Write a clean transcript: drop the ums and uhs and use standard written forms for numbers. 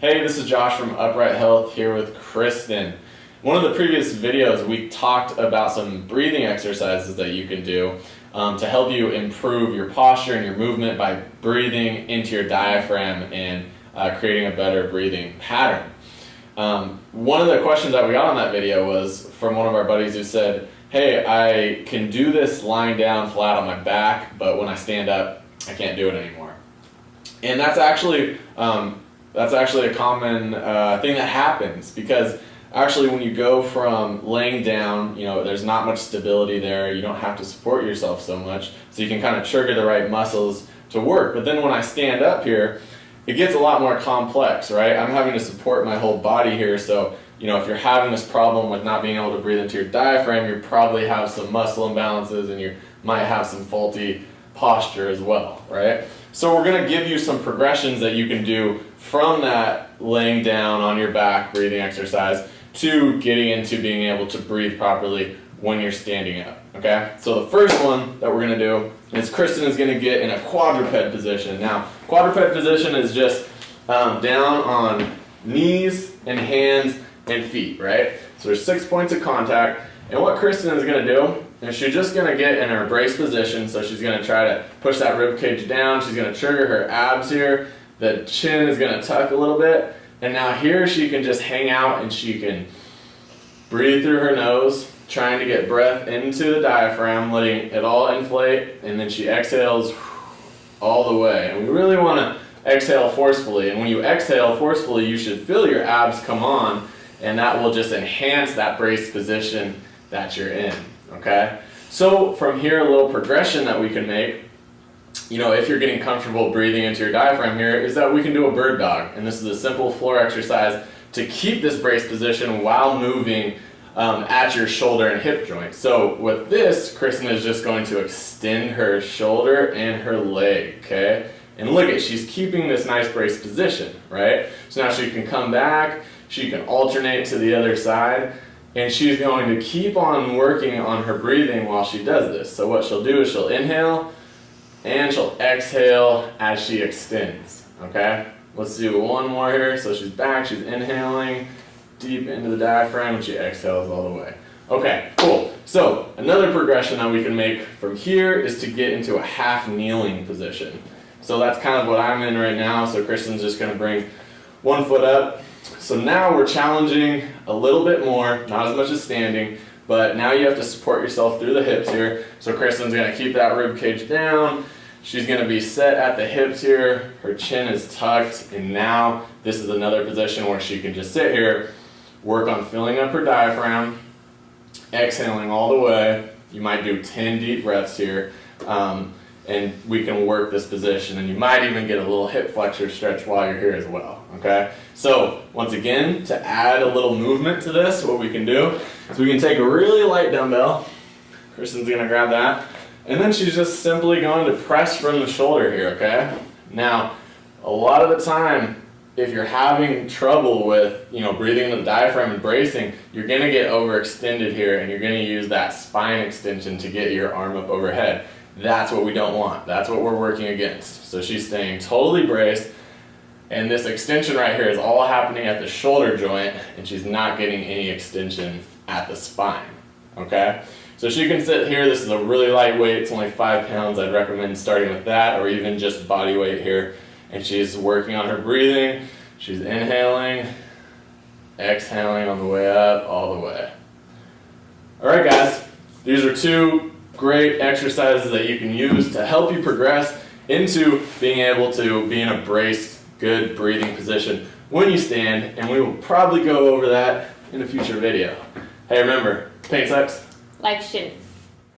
Hey, this is Josh from Upright Health here with Kristen. One of the previous videos we talked about some breathing exercises that you can do to help you improve your posture and your movement by breathing into your diaphragm and creating a better breathing pattern. One of the questions that we got on that video was from one of our buddies who said, hey, I can do this lying down flat on my back, but when I stand up, I can't do it anymore. And that's actually a common thing that happens, because actually when you go from laying down, there's not much stability there. You don't have to support yourself so much, so you can kind of trigger the right muscles to work. But then when I stand up here, it gets a lot more complex, right? I'm having to support my whole body here, so if you're having this problem with not being able to breathe into your diaphragm, you probably have some muscle imbalances and you might have some faulty posture as well, right? So we're going to give you some progressions that you can do from that laying down on your back breathing exercise to getting into being able to breathe properly when you're standing up, okay? So the first one that we're going to do is Kristen is going to get in a quadruped position. Now, quadruped position is just down on knees and hands and feet, right? So there's 6 points of contact, and what Kristen is going to do is she's just going to get in her brace position. So she's going to try to push that rib cage down. She's going to trigger her abs here. The chin is going to tuck a little bit, and now here she can just hang out and she can breathe through her nose, trying to get breath into the diaphragm, letting it all inflate, and then she exhales all the way. And we really want to exhale forcefully, and when you exhale forcefully, you should feel your abs come on, and that will just enhance that brace position that you're in, okay? So from here, a little progression that we can make, if you're getting comfortable breathing into your diaphragm here, is that we can do a bird dog. And this is a simple floor exercise to keep this brace position while moving at your shoulder and hip joint. So with this, Kristen is just going to extend her shoulder and her leg, okay? And look at, she's keeping this nice brace position, right? So now she can come back, she can alternate to the other side, and she's going to keep on working on her breathing while she does this. So what she'll do is she'll inhale, and she'll exhale as she extends, okay? Let's do one more here. So she's back, she's inhaling deep into the diaphragm, and she exhales all the way. Okay, cool. So another progression that we can make from here is to get into a half kneeling position. So that's kind of what I'm in right now. So Kristen's just gonna bring one foot up. So now we're challenging a little bit more, not as much as standing, but now you have to support yourself through the hips here. So Kristen's gonna keep that rib cage down. She's gonna be set at the hips here. Her chin is tucked, and now this is another position where she can just sit here, work on filling up her diaphragm, exhaling all the way. You might do 10 deep breaths here, and we can work this position, and you might even get a little hip flexor stretch while you're here as well, okay? So once again, to add a little movement to this, what we can do is we can take a really light dumbbell. Kristen's gonna grab that, and then she's just simply going to press from the shoulder here, okay? Now, a lot of the time, if you're having trouble with, breathing into the diaphragm and bracing, you're gonna get overextended here, and you're gonna use that spine extension to get your arm up overhead. That's what we don't want. That's what we're working against. So she's staying totally braced, and this extension right here is all happening at the shoulder joint, and she's not getting any extension at the spine, okay? So she can sit here. This is a really light weight. It's only 5 pounds. I'd recommend starting with that, or even just body weight here. And she's working on her breathing. She's inhaling, exhaling on the way up, all the way. All right, guys. These are 2 great exercises that you can use to help you progress into being able to be in a braced, good breathing position when you stand, and we will probably go over that in a future video. Hey, remember, paint sucks. Like shit.